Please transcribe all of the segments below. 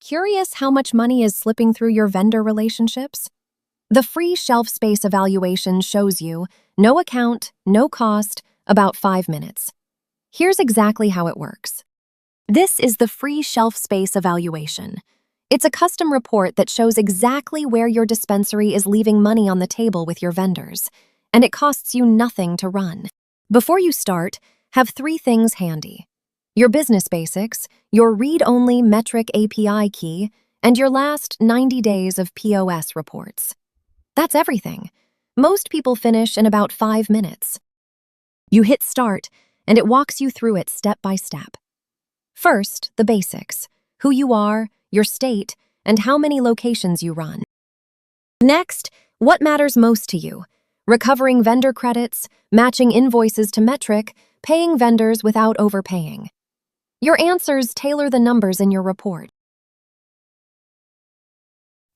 Curious how much money is slipping through your vendor relationships? The free shelf space evaluation shows you no account, no cost, about 5 minutes. Here's exactly how it works. This is the free shelf space evaluation. It's a custom report that shows exactly where your dispensary is leaving money on the table with your vendors, and it costs you nothing to run. Before you start, have 3 things handy: your business basics, your read-only Metrc API key, and your last 90 days of POS reports. That's everything. Most people finish in about 5 minutes. You hit start, and it walks you through it step by step. First, the basics: who you are, your state, and how many locations you run. Next, what matters most to you: recovering vendor credits, matching invoices to Metrc, paying vendors without overpaying. Your answers tailor the numbers in your report.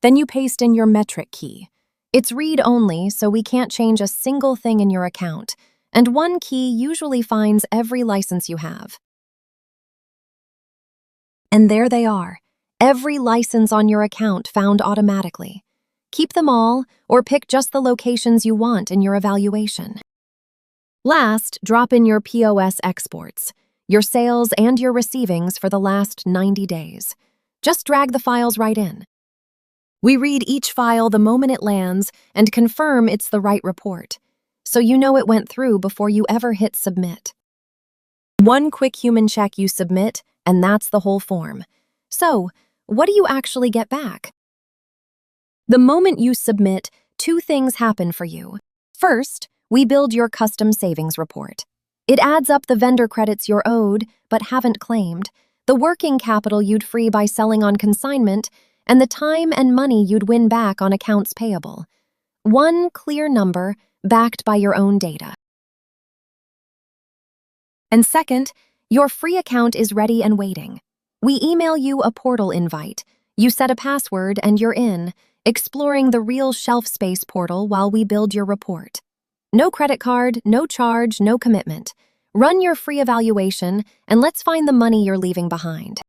Then you paste in your Metrc key. It's read-only, so we can't change a single thing in your account, and one key usually finds every license you have. And there they are, every license on your account found automatically. Keep them all, or pick just the locations you want in your evaluation. Last, drop in your POS exports, your sales and your receivings for the last 90 days. Just drag the files right in. We read each file the moment it lands and confirm it's the right report, so you know it went through before you ever hit submit. One quick human check you submit, and that's the whole form. So, what do you actually get back? The moment you submit, 2 things happen for you. First, we build your custom savings report. It adds up the vendor credits you're owed but haven't claimed, the working capital you'd free by selling on consignment, and the time and money you'd win back on accounts payable. One clear number backed by your own data. And second, your free account is ready and waiting. We email you a portal invite. You set a password and you're in, exploring the real ShelfSpace portal while we build your report. No credit card, no charge, no commitment. Run your free evaluation, and let's find the money you're leaving behind.